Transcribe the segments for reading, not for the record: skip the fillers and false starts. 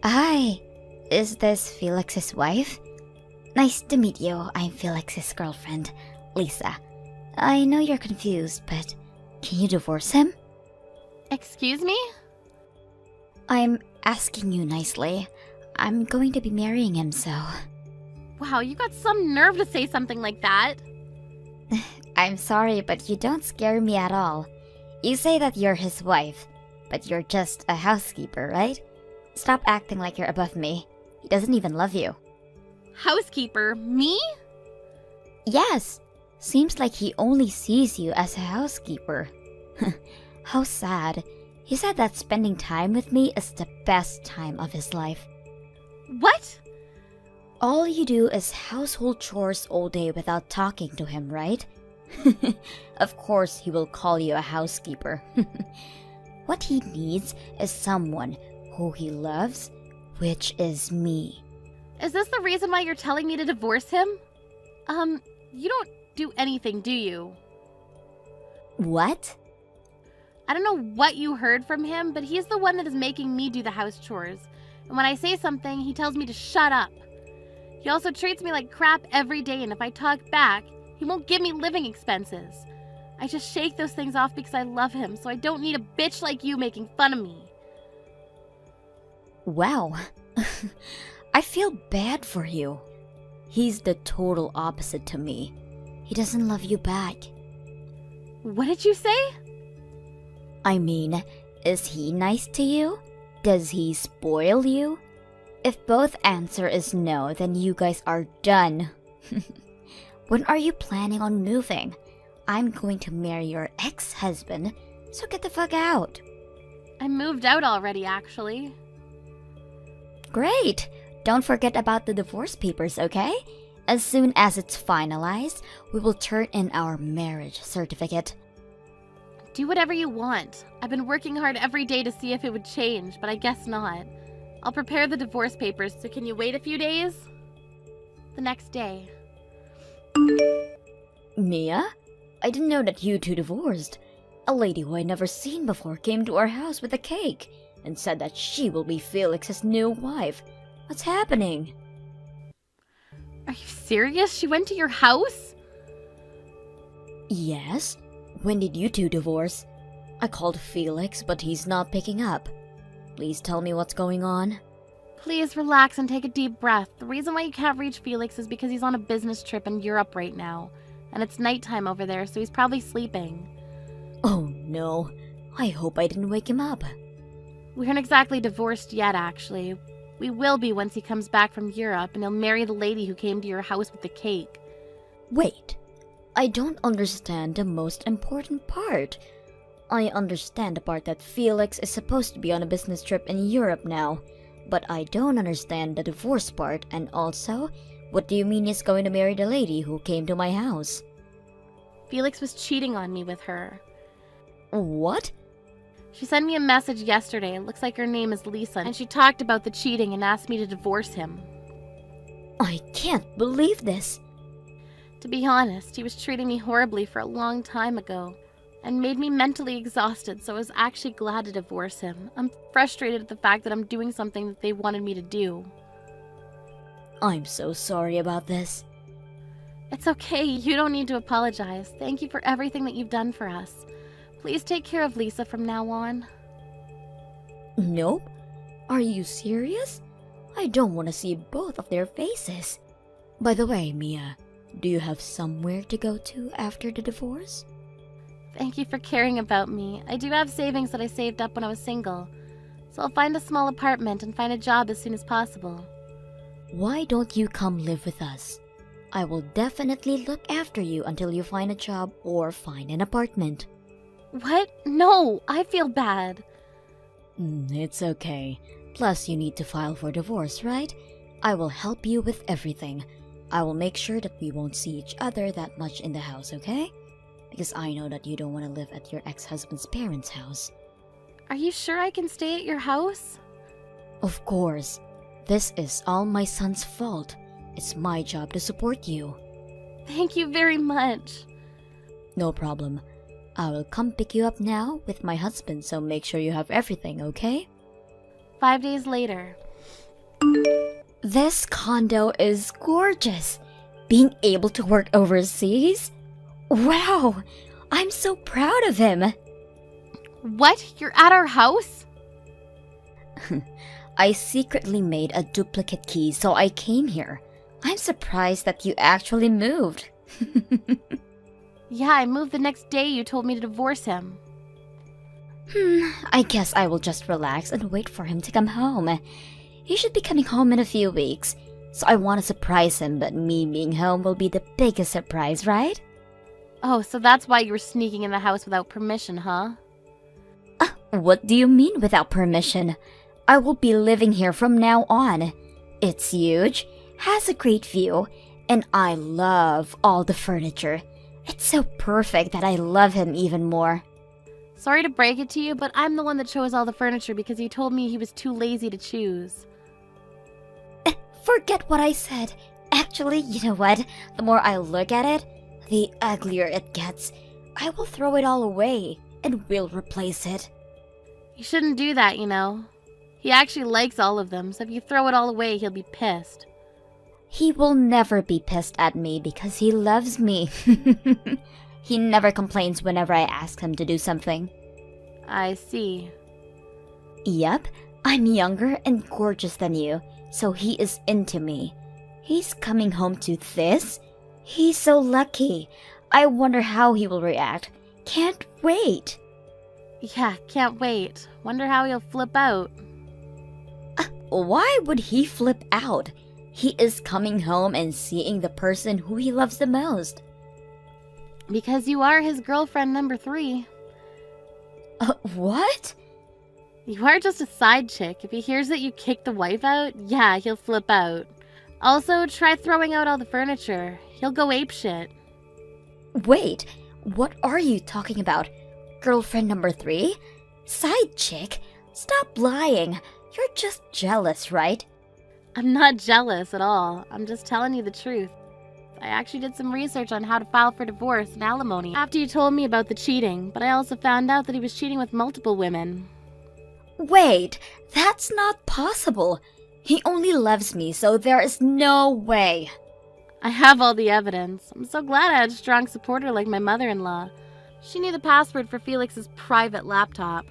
Hi, is this Felix's wife? Nice to meet you. I'm Felix's girlfriend, Lisa. I know you're confused, but can you divorce him? Excuse me? I'm asking you nicely. I'm going to be marrying him, so... Wow, you got some nerve to say something like that. I'm sorry, but you don't scare me at all. You say that you're his wife, but you're just a housekeeper, right? Stop acting like you're above me. He doesn't even love you. Housekeeper? Me? Yes. Seems like he only sees you as a housekeeper. How sad. He said that spending time with me is the best time of his life. What? All you do is household chores all day without talking to him, right? Of course he will call you a housekeeper. What he needs is someone who he loves, which is me. Is this the reason why you're telling me to divorce him? You don't do anything, do you? What? I don't know what you heard from him, but he's the one that is making me do the house chores. And when I say something, he tells me to shut up. He also treats me like crap every day, and if I talk back, he won't give me living expenses. I just shake those things off because I love him, so I don't need a bitch like you making fun of me. Wow. I feel bad for you. He's the total opposite to me. He doesn't love you back. What did you say? I mean, is he nice to you? Does he spoil you? If both answer is no, then you guys are done. When are you planning on moving? I'm going to marry your ex-husband, so get the fuck out. I moved out already, actually. Great! Don't forget about the divorce papers, okay? As soon as it's finalized, we will turn in our marriage certificate. Do whatever you want. I've been working hard every day to see if it would change, but I guess not. I'll prepare the divorce papers, so can you wait a few days? The next day. Mia? I didn't know that you two divorced. A lady who I never seen before came to our house with a cake and said that she will be Felix's new wife. What's happening? Are you serious? She went to your house? Yes. When did you two divorce? I called Felix, but he's not picking up. Please tell me what's going on. Please relax and take a deep breath. The reason why you can't reach Felix is because he's on a business trip in Europe right now. And it's nighttime over there, so he's probably sleeping. Oh no. I hope I didn't wake him up. We aren't exactly divorced yet, actually. We will be once he comes back from Europe, and he'll marry the lady who came to your house with the cake. Wait. I don't understand the most important part. I understand the part that Felix is supposed to be on a business trip in Europe now, but I don't understand the divorce part, and also, what do you mean he's going to marry the lady who came to my house? Felix was cheating on me with her. What? She sent me a message yesterday. It looks like her name is Lisa, and she talked about the cheating and asked me to divorce him. I can't believe this. To be honest, he was treating me horribly for a long time ago and made me mentally exhausted, so I was actually glad to divorce him. I'm frustrated at the fact that I'm doing something that they wanted me to do. I'm so sorry about this. It's okay, you don't need to apologize. Thank you for everything that you've done for us. Please take care of Lisa from now on. Nope. Are you serious? I don't want to see both of their faces. By the way, Mia, do you have somewhere to go to after the divorce? Thank you for caring about me. I do have savings that I saved up when I was single, so I'll find a small apartment and find a job as soon as possible. Why don't you come live with us? I will definitely look after you until you find a job or find an apartment. What? No, I feel bad. It's okay. Plus, you need to file for divorce, right? I will help you with everything. I will make sure that we won't see each other that much in the house, okay? Because I know that you don't want to live at your ex-husband's parents' house. Are you sure I can stay at your house? Of course. This is all my son's fault. It's my job to support you. Thank you very much. No problem. I will come pick you up now with my husband, so make sure you have everything, okay? 5 days later. This condo is gorgeous. Being able to work overseas? Wow, I'm so proud of him. What? You're at our house? I secretly made a duplicate key, so I came here. I'm surprised that you actually moved. Yeah, I moved the next day you told me to divorce him. I guess I will just relax and wait for him to come home. He should be coming home in a few weeks, so I want to surprise him, but me being home will be the biggest surprise, right? Oh, so that's why you were sneaking in the house without permission, huh? What do you mean without permission? I will be living here from now on. It's huge, has a great view, and I love all the furniture. It's so perfect that I love him even more. Sorry to break it to you, but I'm the one that chose all the furniture because he told me he was too lazy to choose. Forget what I said. Actually, you know what? The more I look at it, the uglier it gets. I will throw it all away, and we'll replace it. You shouldn't do that, you know. He actually likes all of them, so if you throw it all away, he'll be pissed. He will never be pissed at me because he loves me. He never complains whenever I ask him to do something. I see. Yep, I'm younger and gorgeous than you, so he is into me. He's coming home to this? He's so lucky. I wonder how he will react. Can't wait. Yeah, can't wait. Wonder how he'll flip out. Why would he flip out? He is coming home and seeing the person who he loves the most. Because you are his girlfriend number 3. What? You are just a side chick. If he hears that you kicked the wife out, yeah, he'll flip out. Also, try throwing out all the furniture. He'll go apeshit. Wait, what are you talking about? Girlfriend number 3? Side chick? Stop lying. You're just jealous, right? I'm not jealous at all. I'm just telling you the truth. I actually did some research on how to file for divorce and alimony after you told me about the cheating, but I also found out that he was cheating with multiple women. Wait, that's not possible. He only loves me, so there is no way. I have all the evidence. I'm so glad I had a strong supporter like my mother-in-law. She knew the password for Felix's private laptop.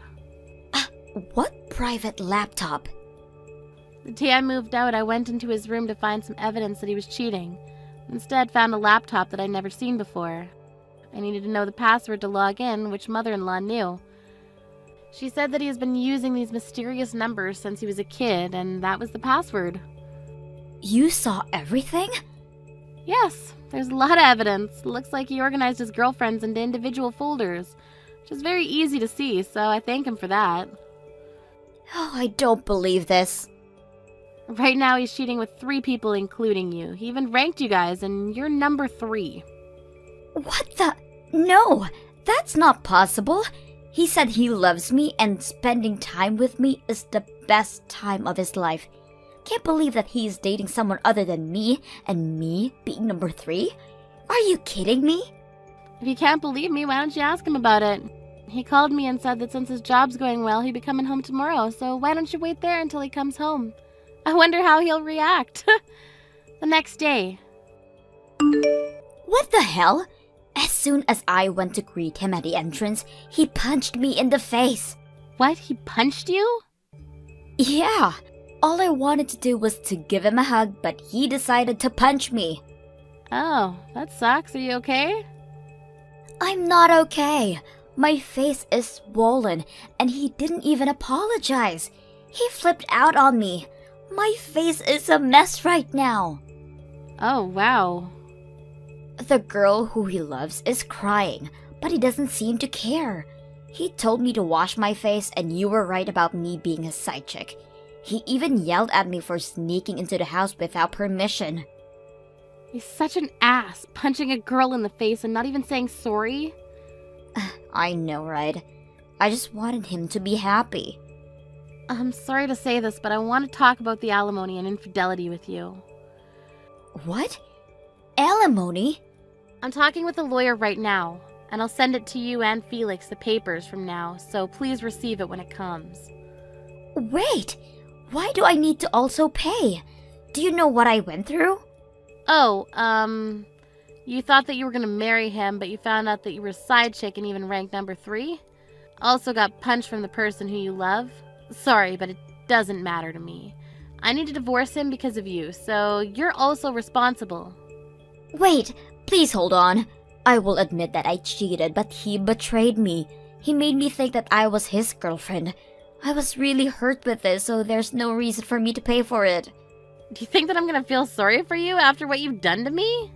What private laptop? The day I moved out, I went into his room to find some evidence that he was cheating. Instead, found a laptop that I'd never seen before. I needed to know the password to log in, which mother-in-law knew. She said that he has been using these mysterious numbers since he was a kid, and that was the password. You saw everything? Yes, there's a lot of evidence. It looks like he organized his girlfriends into individual folders, which is very easy to see, so I thank him for that. Oh, I don't believe this. Right now he's cheating with 3 people, including you. He even ranked you guys, and you're number 3. What the? No, that's not possible. He said he loves me and spending time with me is the best time of his life. Can't believe that he's dating someone other than me, and me being number 3? Are you kidding me? If you can't believe me, why don't you ask him about it? He called me and said that since his job's going well, he'd be coming home tomorrow, so why don't you wait there until he comes home? I wonder how he'll react. The next day. What the hell? As soon as I went to greet him at the entrance, he punched me in the face. What? He punched you? Yeah. All I wanted to do was to give him a hug, but he decided to punch me. Oh, that sucks. Are you okay? I'm not okay. My face is swollen, and he didn't even apologize. He flipped out on me. My face is a mess right now. Oh, wow. The girl who he loves is crying, but he doesn't seem to care. He told me to wash my face, and you were right about me being a side chick. He even yelled at me for sneaking into the house without permission. He's such an ass, punching a girl in the face and not even saying sorry. I know, right? I just wanted him to be happy. I'm sorry to say this, but I want to talk about the alimony and infidelity with you. What? Alimony? I'm talking with a lawyer right now, and I'll send it to you and Felix, the papers, from now, so please receive it when it comes. Wait! Why do I need to also pay? Do you know what I went through? Oh, you thought that you were gonna marry him, but you found out that you were a side chick and even ranked number 3? Also got punched from the person who you love? Sorry, but it doesn't matter to me. I need to divorce him because of you, so you're also responsible. Wait, please hold on. I will admit that I cheated, but he betrayed me. He made me think that I was his girlfriend. I was really hurt with this, so there's no reason for me to pay for it. Do you think that I'm gonna feel sorry for you after what you've done to me?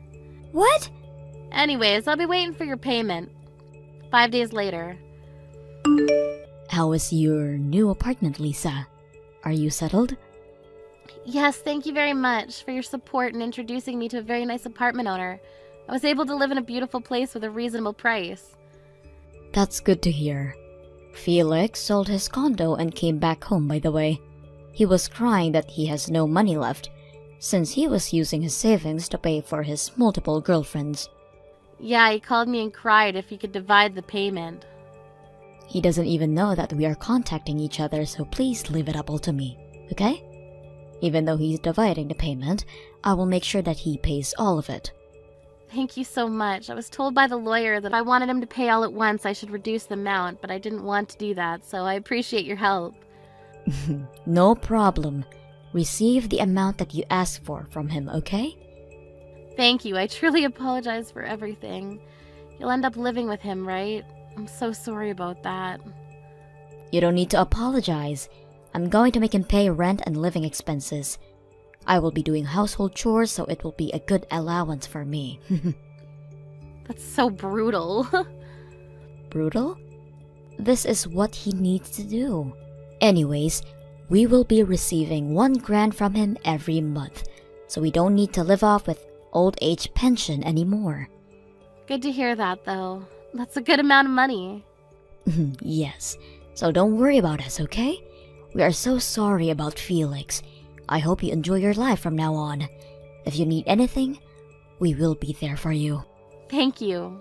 What? Anyways, I'll be waiting for your payment. 5 days later. How is your new apartment, Lisa? Are you settled? Yes, thank you very much for your support in introducing me to a very nice apartment owner. I was able to live in a beautiful place with a reasonable price. That's good to hear. Felix sold his condo and came back home, by the way. He was crying that he has no money left, since he was using his savings to pay for his multiple girlfriends. Yeah, he called me and cried if he could divide the payment. He doesn't even know that we are contacting each other, so please leave it up all to me, okay? Even though he's dividing the payment, I will make sure that he pays all of it. Thank you so much. I was told by the lawyer that if I wanted him to pay all at once, I should reduce the amount, but I didn't want to do that, so I appreciate your help. No problem. Receive the amount that you asked for from him, okay? Thank you. I truly apologize for everything. You'll end up living with him, right? I'm so sorry about that. You don't need to apologize. I'm going to make him pay rent and living expenses. I will be doing household chores, so it will be a good allowance for me. That's so brutal. Brutal? This is what he needs to do. Anyways, we will be receiving $1,000 from him every month, so we don't need to live off with old age pension anymore. Good to hear that, though. That's a good amount of money. Yes, so don't worry about us, okay? We are so sorry about Felix. I hope you enjoy your life from now on. If you need anything, we will be there for you. Thank you.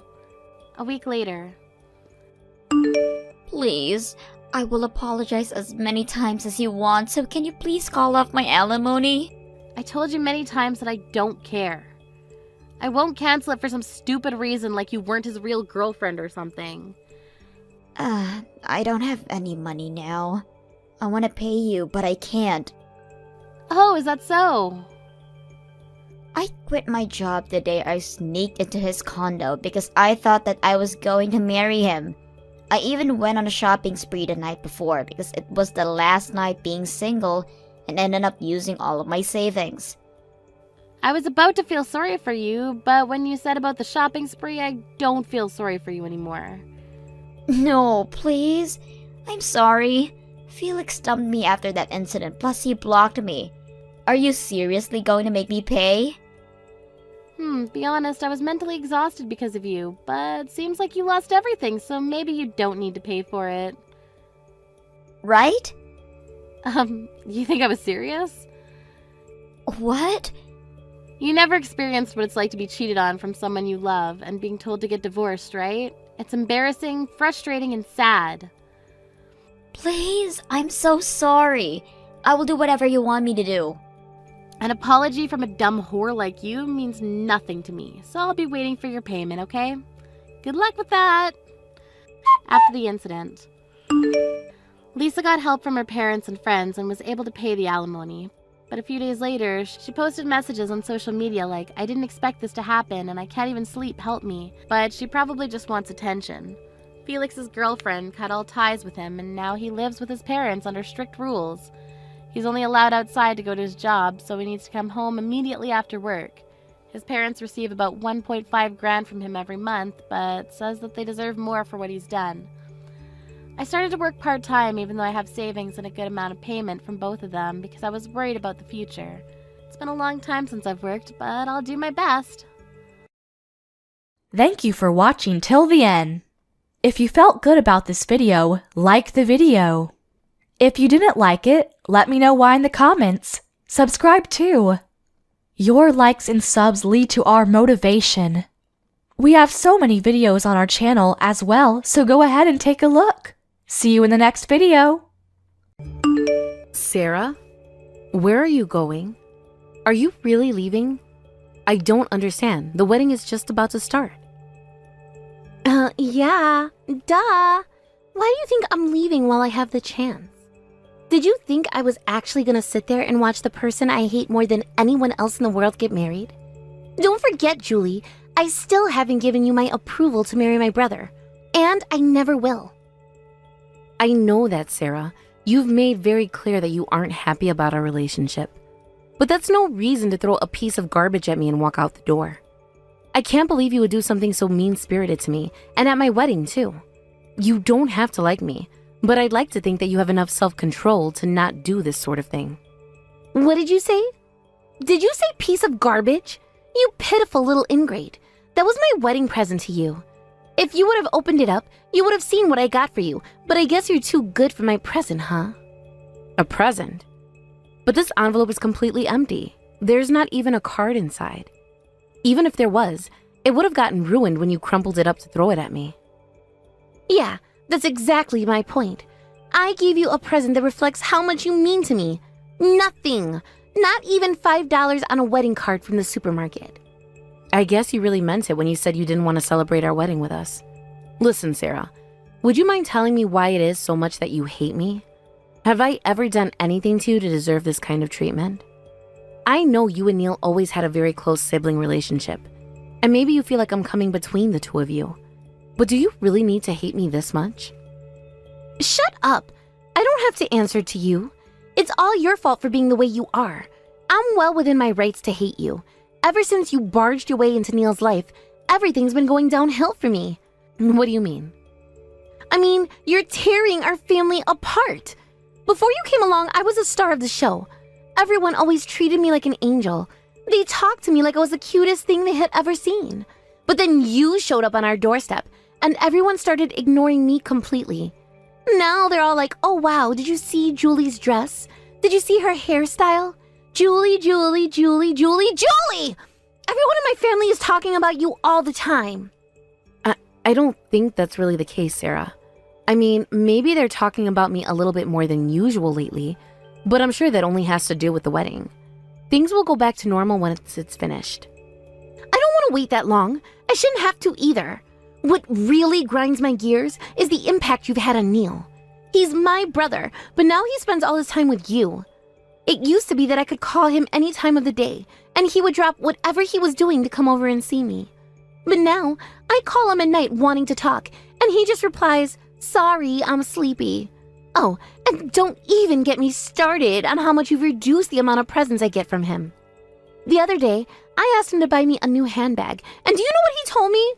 A week later. Please, I will apologize as many times as you want, so can you please call off my alimony? I told you many times that I don't care. I won't cancel it for some stupid reason like you weren't his real girlfriend or something. I don't have any money now. I want to pay you, but I can't. Oh, is that so? I quit my job the day I sneaked into his condo because I thought that I was going to marry him. I even went on a shopping spree the night before because it was the last night being single and ended up using all of my savings. I was about to feel sorry for you, but when you said about the shopping spree, I don't feel sorry for you anymore. No, please. I'm sorry. Felix dumped me after that incident, plus he blocked me. Are you seriously going to make me pay? Be honest, I was mentally exhausted because of you, but seems like you lost everything, so maybe you don't need to pay for it. Right? You think I was serious? What? You never experienced what it's like to be cheated on from someone you love and being told to get divorced, right? It's embarrassing, frustrating, and sad. Please, I'm so sorry. I will do whatever you want me to do. An apology from a dumb whore like you means nothing to me, so I'll be waiting for your payment, okay? Good luck with that! After the incident, Lisa got help from her parents and friends and was able to pay the alimony. But a few days later, she posted messages on social media like, "I didn't expect this to happen and I can't even sleep, help me." But she probably just wants attention. Felix's girlfriend cut all ties with him and now he lives with his parents under strict rules. He's only allowed outside to go to his job, so he needs to come home immediately after work. His parents receive about $1.5 from him every month, but says that they deserve more for what he's done. I started to work part-time even though I have savings and a good amount of payment from both of them because I was worried about the future. It's been a long time since I've worked, but I'll do my best. Thank you for watching till the end. If you felt good about this video, like the video. If you didn't like it, let me know why in the comments. Subscribe too. Your likes and subs lead to our motivation. We have so many videos on our channel as well, so go ahead and take a look. See you in the next video. Sarah, Where are you going? Are you really leaving? I don't understand. The wedding is just about to start. Yeah, duh. Why do you think I'm leaving while I have the chance? Did you think I was actually gonna sit there and watch the person I hate more than anyone else in the world get married? Don't forget, Julie, I still haven't given you my approval to marry my brother, and I never will. I know that, Sarah. You've made very clear that you aren't happy about our relationship. But that's no reason to throw a piece of garbage at me and walk out the door. I can't believe you would do something so mean-spirited to me, and at my wedding, too. You don't have to like me, but I'd like to think that you have enough self-control to not do this sort of thing. What did you say? Did you say piece of garbage? You pitiful little ingrate. That was my wedding present to you. If you would have opened it up, you would have seen what I got for you, but I guess you're too good for my present, huh? A present? But this envelope is completely empty. There's not even a card inside. Even if there was, it would have gotten ruined when you crumpled it up to throw it at me. Yeah, that's exactly my point. I gave you a present that reflects how much you mean to me. Nothing. Not even $5 on a wedding card from the supermarket. I guess you really meant it when you said you didn't want to celebrate our wedding with us. Listen, Sarah, would you mind telling me why it is so much that you hate me? Have I ever done anything to you to deserve this kind of treatment? I know you and Neil always had a very close sibling relationship, and maybe you feel like I'm coming between the two of you. But do you really need to hate me this much? Shut up! I don't have to answer to you. It's all your fault for being the way you are. I'm well within my rights to hate you. Ever since you barged your way into Neil's life, everything's been going downhill for me. What do you mean? I mean, you're tearing our family apart. Before you came along, I was a star of the show. Everyone always treated me like an angel. They talked to me like I was the cutest thing they had ever seen. But then you showed up on our doorstep, and everyone started ignoring me completely. Now they're all like, oh wow, did you see Julie's dress? Did you see her hairstyle? Julie, Julie, Julie, Julie, Julie! Everyone in my family is talking about you all the time. I don't think that's really the case, Sarah. I mean, maybe they're talking about me a little bit more than usual lately, but I'm sure that only has to do with the wedding. Things will go back to normal once it's finished. I don't want to wait that long. I shouldn't have to either. What really grinds my gears is the impact you've had on Neil. He's my brother, but now he spends all his time with you. It used to be that I could call him any time of the day, and he would drop whatever he was doing to come over and see me. But now, I call him at night wanting to talk, and he just replies, sorry, I'm sleepy. Oh, and don't even get me started on how much you've reduced the amount of presents I get from him. The other day, I asked him to buy me a new handbag, and do you know what he told me?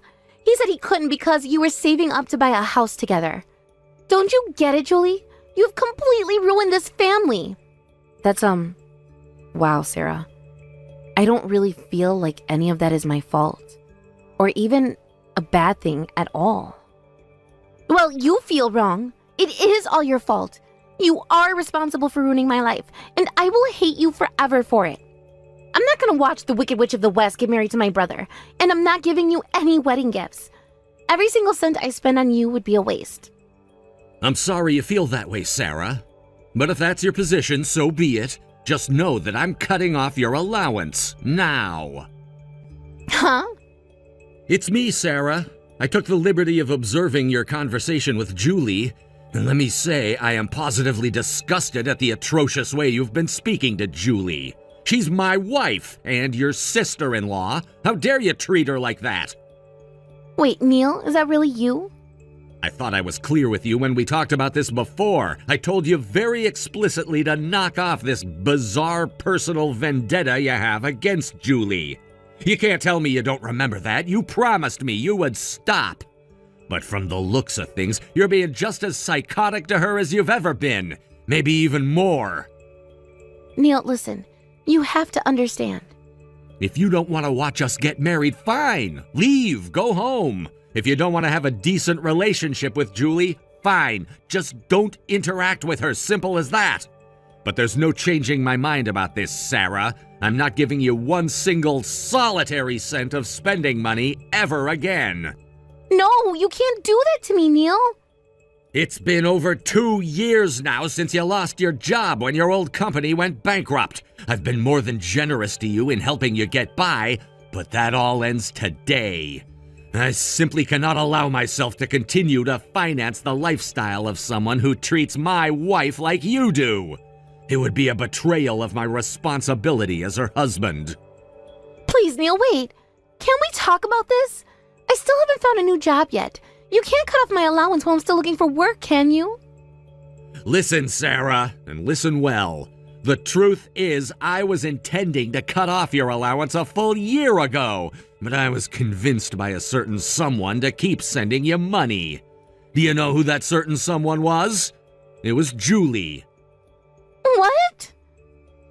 He said he couldn't because you were saving up to buy a house together. Don't you get it, Julie? You've completely ruined this family. That's, wow, Sarah. I don't really feel like any of that is my fault, or even a bad thing at all. Well, you feel wrong. It is all your fault. You are responsible for ruining my life, and I will hate you forever for it. I'm not gonna watch the Wicked Witch of the West get married to my brother, and I'm not giving you any wedding gifts. Every single cent I spend on you would be a waste. I'm sorry you feel that way, Sarah. But if that's your position, so be it. Just know that I'm cutting off your allowance now. Huh? It's me, Sarah. I took the liberty of observing your conversation with Julie, and let me say I am positively disgusted at the atrocious way you've been speaking to Julie. She's my wife and your sister-in-law. How dare you treat her like that? Wait, Neil, is that really you? I thought I was clear with you when we talked about this before. I told you very explicitly to knock off this bizarre personal vendetta you have against Julie. You can't tell me you don't remember that. You promised me you would stop. But from the looks of things, you're being just as psychotic to her as you've ever been. Maybe even more. Neil, listen. You have to understand. If you don't want to watch us get married, fine. Leave. Go home. If you don't want to have a decent relationship with Julie, fine. Just don't interact with her. Simple as that. But there's no changing my mind about this, Sarah. I'm not giving you one single solitary cent of spending money ever again. No, you can't do that to me, Neil. It's been over 2 years now since you lost your job when your old company went bankrupt. I've been more than generous to you in helping you get by, but that all ends today. I simply cannot allow myself to continue to finance the lifestyle of someone who treats my wife like you do. It would be a betrayal of my responsibility as her husband. Please, Neil, wait. Can't we talk about this? I still haven't found a new job yet. You can't cut off my allowance while I'm still looking for work, can you? Listen, Sarah, and listen well. The truth is, I was intending to cut off your allowance a full year ago, but I was convinced by a certain someone to keep sending you money. Do you know who that certain someone was? It was Julie. What?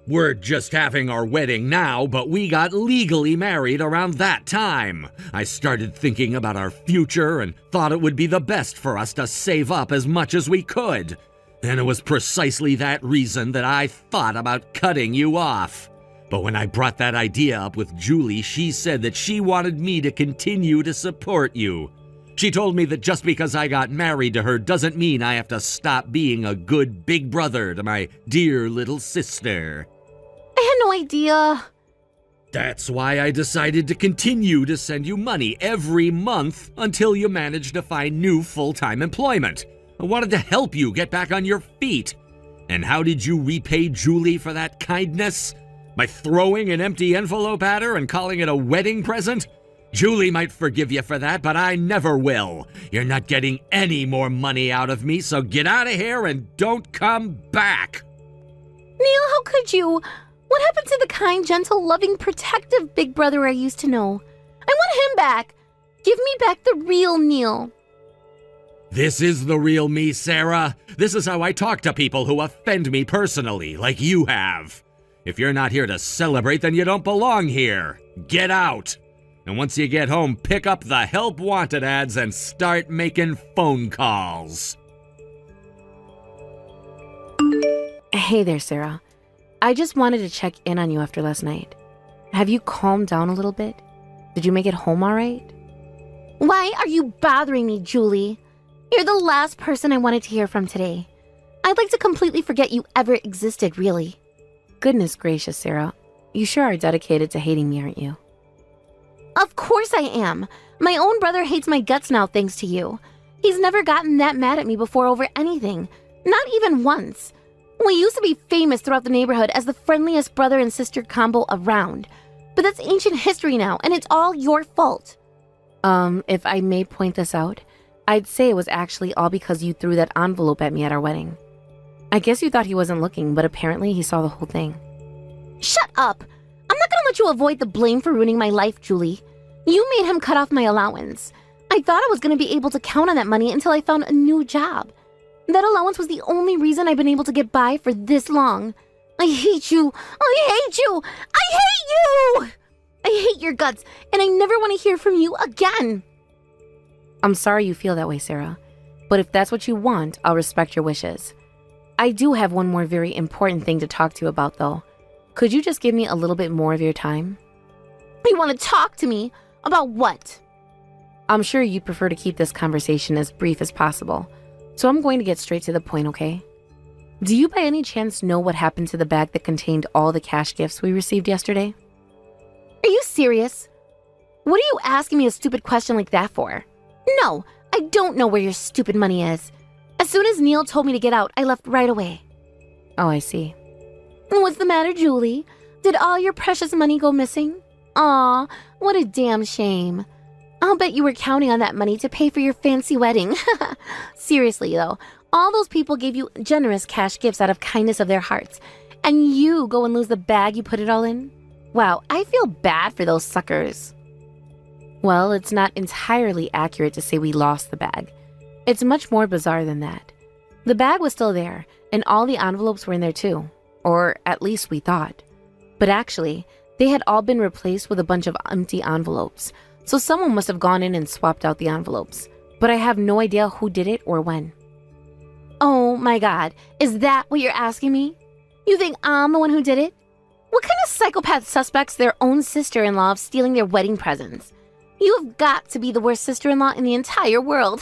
We're just having our wedding now, but we got legally married around that time. I started thinking about our future and thought it would be the best for us to save up as much as we could. And it was precisely that reason that I thought about cutting you off. But when I brought that idea up with Julie, she said that she wanted me to continue to support you. She told me that just because I got married to her doesn't mean I have to stop being a good big brother to my dear little sister. I had no idea. That's why I decided to continue to send you money every month until you managed to find new full-time employment. I wanted to help you get back on your feet. And how did you repay Julie for that kindness? By throwing an empty envelope at her and calling it a wedding present? Julie might forgive you for that, but I never will. You're not getting any more money out of me, so get out of here and don't come back. Neil, how could you? What happened to the kind, gentle, loving, protective big brother I used to know? I want him back. Give me back the real Neil. This is the real me, Sarah. This is how I talk to people who offend me personally, like you have. If you're not here to celebrate, then you don't belong here. Get out. And once you get home, pick up the help wanted ads and start making phone calls. Hey there, Sarah. I just wanted to check in on you after last night. Have you calmed down a little bit? Did you make it home all right? Why are you bothering me, Julie? You're the last person I wanted to hear from today. I'd like to completely forget you ever existed, really. Goodness gracious, Sarah. You sure are dedicated to hating me, aren't you? Of course I am. My own brother hates my guts now thanks to you. He's never gotten that mad at me before over anything. Not even once. We used to be famous throughout the neighborhood as the friendliest brother and sister combo around. But that's ancient history now, and it's all your fault. If I may point this out, I'd say it was actually all because you threw that envelope at me at our wedding. I guess you thought he wasn't looking, but apparently he saw the whole thing. Shut up! I'm not gonna let you avoid the blame for ruining my life, Julie. You made him cut off my allowance. I thought I was gonna be able to count on that money until I found a new job. That allowance was the only reason I've been able to get by for this long. I hate you! I hate you! I hate you! I hate your guts, and I never want to hear from you again! I'm sorry you feel that way, Sarah. But if that's what you want, I'll respect your wishes. I do have one more very important thing to talk to you about, though. Could you just give me a little bit more of your time? You want to talk to me? About what? I'm sure you'd prefer to keep this conversation as brief as possible, so I'm going to get straight to the point, okay? Do you by any chance know what happened to the bag that contained all the cash gifts we received yesterday? Are you serious? What are you asking me a stupid question like that for? No, I don't know where your stupid money is. As soon as Neil told me to get out, I left right away. Oh, I see. What's the matter, Julie? Did all your precious money go missing? Aw, what a damn shame. I'll bet you were counting on that money to pay for your fancy wedding. Seriously, though, all those people gave you generous cash gifts out of kindness of their hearts, and you go and lose the bag you put it all in? Wow, I feel bad for those suckers. Well, it's not entirely accurate to say we lost the bag. It's much more bizarre than that. The bag was still there, and all the envelopes were in there too. Or at least we thought. But actually, they had all been replaced with a bunch of empty envelopes, so someone must have gone in and swapped out the envelopes. But I have no idea who did it or when. Oh my god, is that what you're asking me? You think I'm the one who did it? What kind of psychopath suspects their own sister-in-law of stealing their wedding presents? You have got to be the worst sister-in-law in the entire world.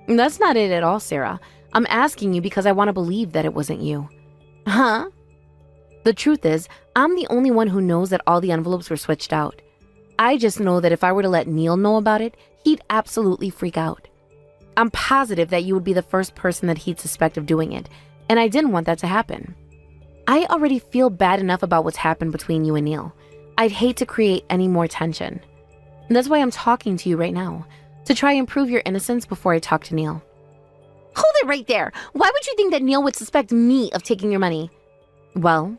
That's not it at all, Sarah. I'm asking you because I want to believe that it wasn't you. Huh? The truth is, I'm the only one who knows that all the envelopes were switched out. I just know that if I were to let Neil know about it, he'd absolutely freak out. I'm positive that you would be the first person that he'd suspect of doing it, and I didn't want that to happen. I already feel bad enough about what's happened between you and Neil. I'd hate to create any more tension. And that's why I'm talking to you right now, to try and prove your innocence before I talk to Neil. Hold it right there! Why would you think that Neil would suspect me of taking your money? Well,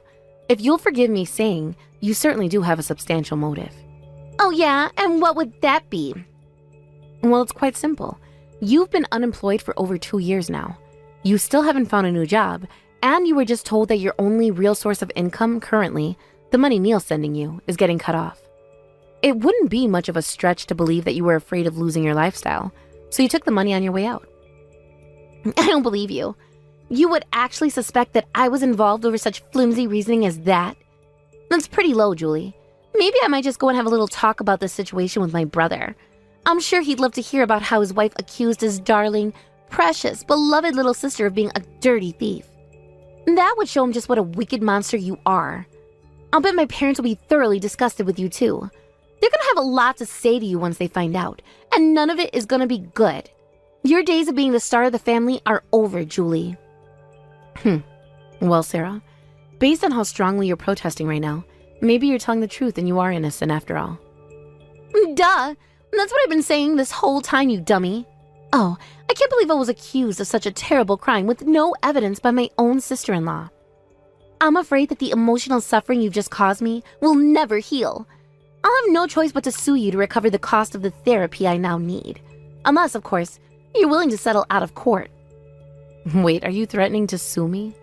if you'll forgive me saying, you certainly do have a substantial motive. Oh yeah, and what would that be? Well, it's quite simple. You've been unemployed for over 2 years now. You still haven't found a new job, and you were just told that your only real source of income currently, the money Neil's sending you, is getting cut off. It wouldn't be much of a stretch to believe that you were afraid of losing your lifestyle, so you took the money on your way out. I don't believe you. You would actually suspect that I was involved over such flimsy reasoning as that? That's pretty low, Julie. Maybe I might just go and have a little talk about this situation with my brother. I'm sure he'd love to hear about how his wife accused his darling, precious, beloved little sister of being a dirty thief. That would show him just what a wicked monster you are. I'll bet my parents will be thoroughly disgusted with you too. They're gonna have a lot to say to you once they find out, and none of it is gonna be good. Your days of being the star of the family are over, Julie. Well, Sarah, based on how strongly you're protesting right now, maybe you're telling the truth and you are innocent after all. Duh! That's what I've been saying this whole time, you dummy. Oh, I can't believe I was accused of such a terrible crime with no evidence by my own sister-in-law. I'm afraid that the emotional suffering you've just caused me will never heal. I'll have no choice but to sue you to recover the cost of the therapy I now need. Unless, of course, you're willing to settle out of court. Wait, are you threatening to sue me?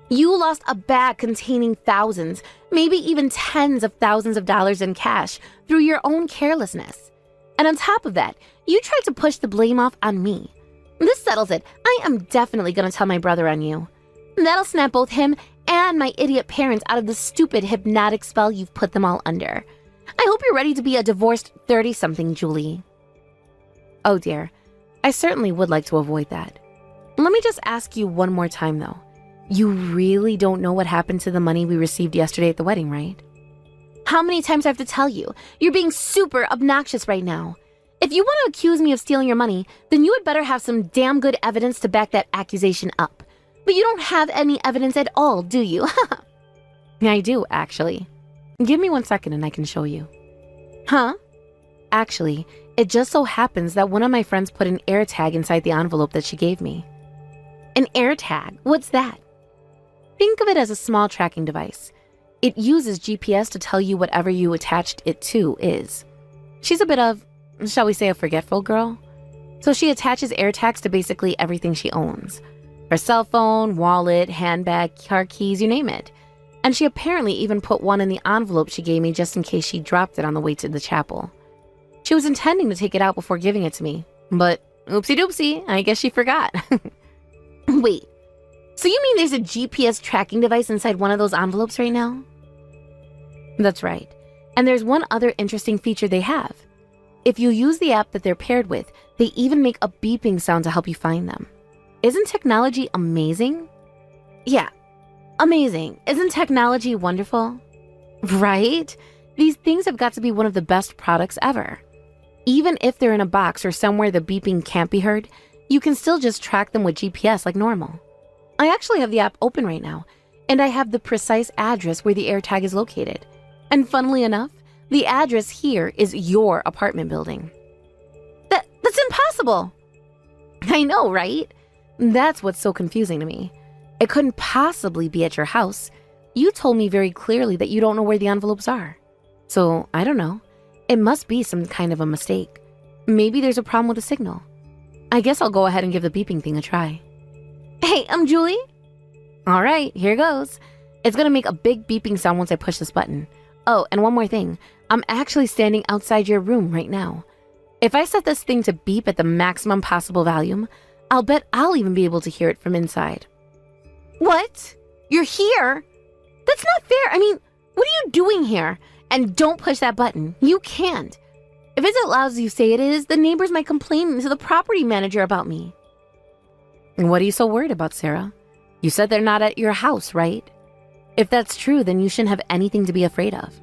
You lost a bag containing thousands, maybe even tens of thousands of dollars in cash through your own carelessness. And on top of that, you tried to push the blame off on me. This settles it. I am definitely going to tell my brother on you. That'll snap both him and my idiot parents out of the stupid hypnotic spell you've put them all under. I hope you're ready to be a divorced 30-something, Julie. Oh dear, I certainly would like to avoid that. Let me just ask you one more time though. You really don't know what happened to the money we received yesterday at the wedding, right? How many times do I have to tell you? You're being super obnoxious right now. If you want to accuse me of stealing your money, then you had better have some damn good evidence to back that accusation up. But you don't have any evidence at all, do you? I do, actually. Give me 1 second and I can show you. Huh? Actually, it just so happens that one of my friends put an air tag inside the envelope that she gave me. An air tag? What's that? Think of it as a small tracking device. It uses GPS to tell you whatever you attached it to is. She's a bit of, shall we say, a forgetful girl. So she attaches air tags to basically everything she owns. Her cell phone, wallet, handbag, car keys, you name it. And she apparently even put one in the envelope she gave me just in case she dropped it on the way to the chapel. She was intending to take it out before giving it to me, but oopsie doopsie, I guess she forgot. Wait, so you mean there's a GPS tracking device inside one of those envelopes right now? That's right. And there's one other interesting feature they have. If you use the app that they're paired with, they even make a beeping sound to help you find them. Isn't technology amazing? Yeah, amazing. Isn't technology wonderful? Right? These things have got to be one of the best products ever. Even if they're in a box or somewhere the beeping can't be heard, you can still just track them with GPS like normal. I actually have the app open right now, and I have the precise address where the AirTag is located. And funnily enough, the address here is your apartment building. That's impossible! I know, right? That's what's so confusing to me. It couldn't possibly be at your house. You told me very clearly that you don't know where the envelopes are. So, I don't know. It must be some kind of a mistake. Maybe there's a problem with the signal. I guess I'll go ahead and give the beeping thing a try. Hey, I'm Julie. All right, here goes. It's gonna make a big beeping sound once I push this button. Oh, and one more thing. I'm actually standing outside your room right now. If I set this thing to beep at the maximum possible volume, I'll bet I'll even be able to hear it from inside. What? You're here? That's not fair. I mean, what are you doing here? And don't push that button. You can't. If it's as loud as you say it is, the neighbors might complain to the property manager about me. And what are you so worried about, Sarah? You said they're not at your house, right? If that's true, then you shouldn't have anything to be afraid of.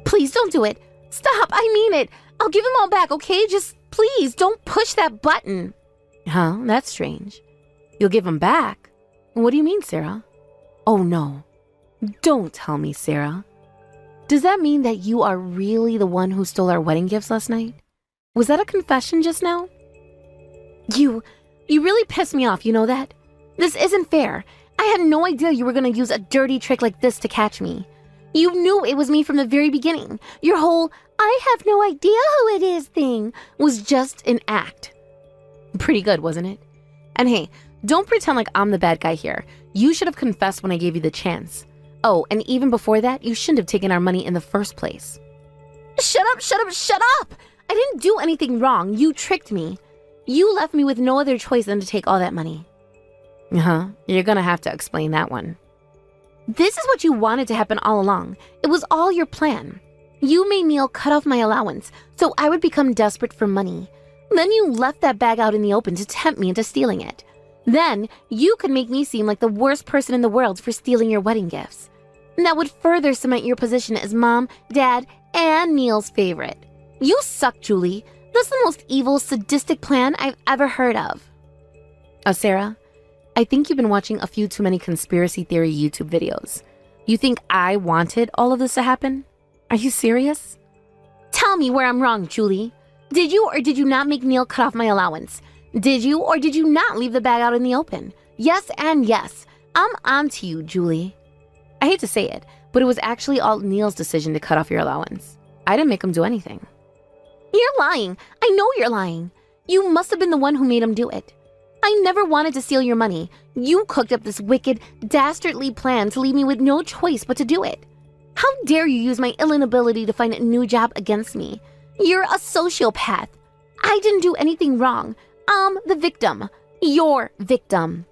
Please don't do it. Stop, I mean it. I'll give them all back, okay? Just please don't push that button. Huh? That's strange. You'll give them back? What do you mean, Sarah? Oh no. Don't tell me, Sarah. Does that mean that you are really the one who stole our wedding gifts last night? Was that a confession just now? You really pissed me off, you know that? This isn't fair. I had no idea you were going to use a dirty trick like this to catch me. You knew it was me from the very beginning. Your whole, I have no idea who it is thing was just an act. Pretty good, wasn't it? And hey, don't pretend like I'm the bad guy here. You should have confessed when I gave you the chance. Oh, and even before that, you shouldn't have taken our money in the first place. Shut up, shut up, shut up! I didn't do anything wrong. You tricked me. You left me with no other choice than to take all that money. You're gonna have to explain that one. This is what you wanted to happen all along. It was all your plan. You made Neil cut off my allowance, so I would become desperate for money. Then you left that bag out in the open to tempt me into stealing it. Then you could make me seem like the worst person in the world for stealing your wedding gifts. And that would further cement your position as mom, dad, and Neil's favorite. You suck, Julie. That's the most evil, sadistic plan I've ever heard of. Sarah, I think you've been watching a few too many conspiracy theory YouTube videos. You think I wanted all of this to happen? Are you serious? Tell me where I'm wrong, Julie. Did you or did you not make Neil cut off my allowance? Did you or did you not leave the bag out in the open? Yes and yes. I'm on to you, Julie. I hate to say it, but it was actually all Neil's decision to cut off your allowance. I didn't make him do anything. You're lying. I know you're lying. You must have been the one who made him do it. I never wanted to steal your money. You cooked up this wicked, dastardly plan to leave me with no choice but to do it. How dare you use my ill inability to find a new job against me? You're a sociopath. I didn't do anything wrong. I'm the victim. Your victim.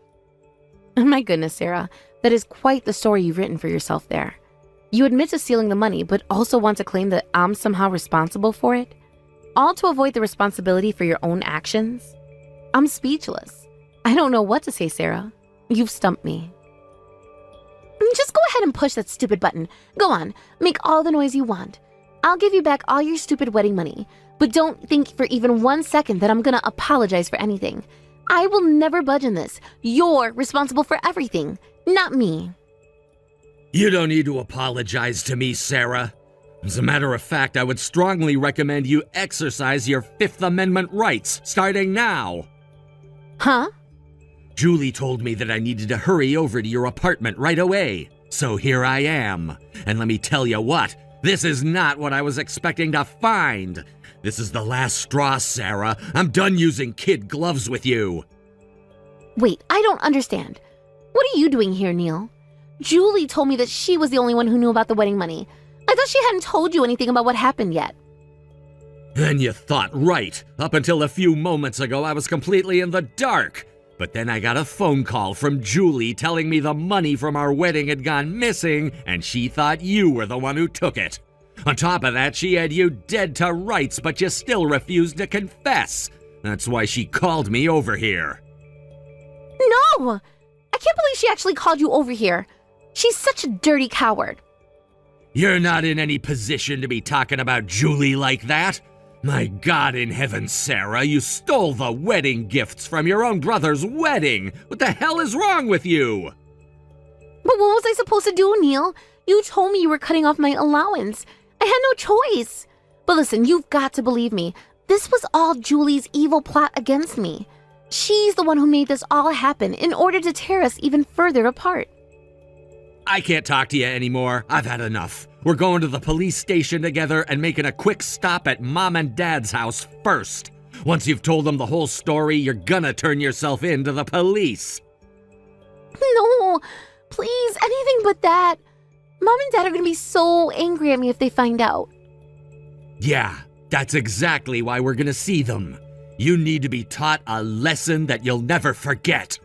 My goodness, Sarah. That is quite the story you've written for yourself there. You admit to stealing the money, but also want to claim that I'm somehow responsible for it? All to avoid the responsibility for your own actions? I'm speechless. I don't know what to say, Sarah. You've stumped me. Just go ahead and push that stupid button. Go on, make all the noise you want. I'll give you back all your stupid wedding money, but don't think for even 1 second that I'm gonna apologize for anything. I will never budge on this. You're responsible for everything, not me. You don't need to apologize to me, Sarah. As a matter of fact, I would strongly recommend you exercise your Fifth Amendment rights, starting now. Huh? Julie told me that I needed to hurry over to your apartment right away. So here I am. And let me tell you what, this is not what I was expecting to find. This is the last straw, Sarah. I'm done using kid gloves with you. Wait, I don't understand. What are you doing here, Neil? Julie told me that she was the only one who knew about the wedding money. I thought she hadn't told you anything about what happened yet. And you thought right. Up until a few moments ago, I was completely in the dark. But then I got a phone call from Julie telling me the money from our wedding had gone missing, and she thought you were the one who took it. On top of that, she had you dead to rights, but you still refused to confess. That's why she called me over here. No! I can't believe she actually called you over here. She's such a dirty coward. You're not in any position to be talking about Julie like that. My God in heaven, Sarah, you stole the wedding gifts from your own brother's wedding. What the hell is wrong with you? But what was I supposed to do, Neil? You told me you were cutting off my allowance. I had no choice. But listen, you've got to believe me. This was all Julie's evil plot against me. She's the one who made this all happen in order to tear us even further apart. I can't talk to you anymore. I've had enough. We're going to the police station together and making a quick stop at Mom and Dad's house first. Once you've told them the whole story, you're gonna turn yourself in to the police. No, please, anything but that. Mom and Dad are gonna be so angry at me if they find out. Yeah, that's exactly why we're gonna see them. You need to be taught a lesson that you'll never forget.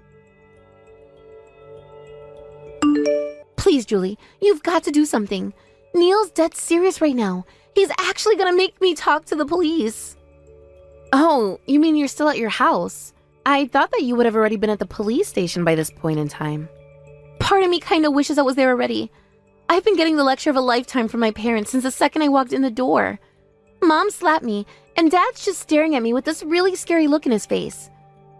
Please, Julie, you've got to do something. Neil's dead serious right now. He's actually gonna make me talk to the police. Oh, you mean you're still at your house? I thought that you would have already been at the police station by this point in time. Part of me kinda wishes I was there already. I've been getting the lecture of a lifetime from my parents since the second I walked in the door. Mom slapped me, and Dad's just staring at me with this really scary look in his face.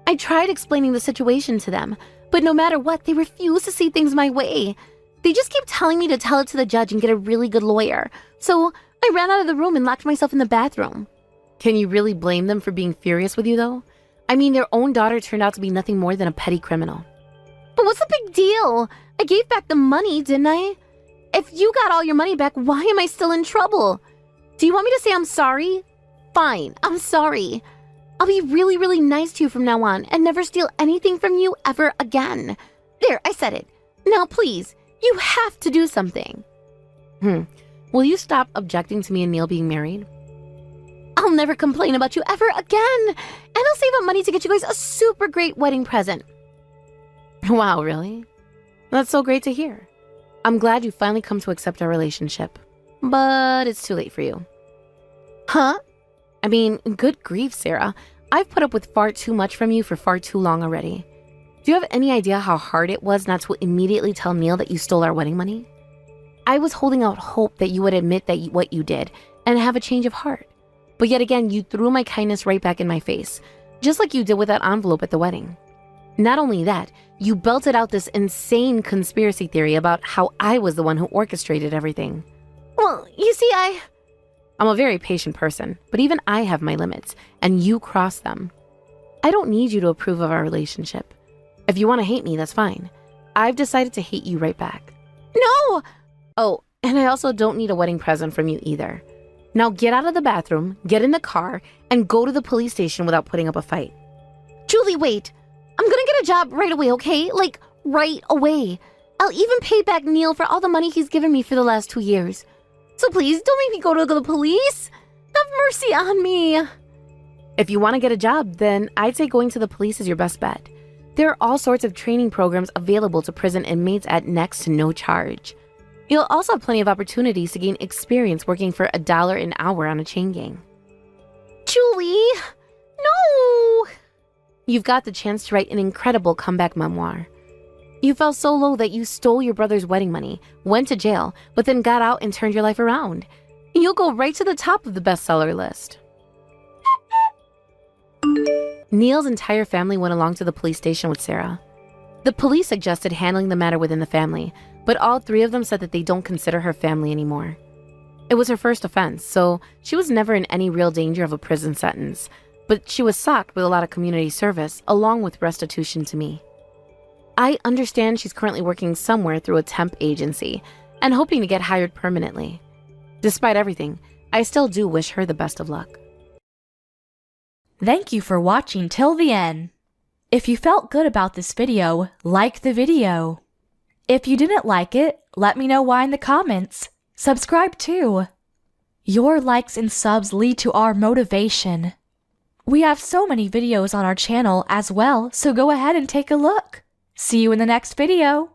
I tried explaining the situation to them, but no matter what, they refuse to see things my way. They just keep telling me to tell it to the judge and get a really good lawyer. So I ran out of the room and locked myself in the bathroom. Can you really blame them for being furious with you, though? I mean, their own daughter turned out to be nothing more than a petty criminal. But what's the big deal? I gave back the money, didn't I? If you got all your money back, why am I still in trouble? Do you want me to say I'm sorry? Fine, I'm sorry. I'll be really, really nice to you from now on and never steal anything from you ever again. There, I said it. Now, please, you have to do something. Will you stop objecting to me and Neil being married? I'll never complain about you ever again. And I'll save up money to get you guys a super great wedding present. Wow, really? That's so great to hear. I'm glad you finally come to accept our relationship. But it's too late for you. Huh? I mean, good grief, Sarah. I've put up with far too much from you for far too long already. Do you have any idea how hard it was not to immediately tell Neil that you stole our wedding money? I was holding out hope that you would admit that what you did and have a change of heart. But yet again, you threw my kindness right back in my face, just like you did with that envelope at the wedding. Not only that, you belted out this insane conspiracy theory about how I was the one who orchestrated everything. Well, you see, I'm a very patient person, but even I have my limits, and you cross them. I don't need you to approve of our relationship. If you want to hate me, that's fine. I've decided to hate you right back. No! Oh, and I also don't need a wedding present from you either. Now get out of the bathroom, get in the car, and go to the police station without putting up a fight. Julie, wait. I'm gonna get a job right away, okay? Like, right away. I'll even pay back Neil for all the money he's given me for the last 2 years. So please, don't make me go to the police. Have mercy on me. If you want to get a job, then I'd say going to the police is your best bet. There are all sorts of training programs available to prison inmates at next to no charge. You'll also have plenty of opportunities to gain experience working for $1 an hour on a chain gang. Julie, no! You've got the chance to write an incredible comeback memoir. You fell so low that you stole your brother's wedding money, went to jail, but then got out and turned your life around. You'll go right to the top of the bestseller list. Neil's entire family went along to the police station with Sarah. The police suggested handling the matter within the family, but all 3 of them said that they don't consider her family anymore. It was her first offense, so she was never in any real danger of a prison sentence, but she was socked with a lot of community service, along with restitution to me. I understand she's currently working somewhere through a temp agency and hoping to get hired permanently. Despite everything, I still do wish her the best of luck. Thank you for watching till the end. If you felt good about this video, like the video. If you didn't like it, let me know why in the comments. Subscribe too. Your likes and subs lead to our motivation. We have so many videos on our channel as well, so go ahead and take a look. See you in the next video.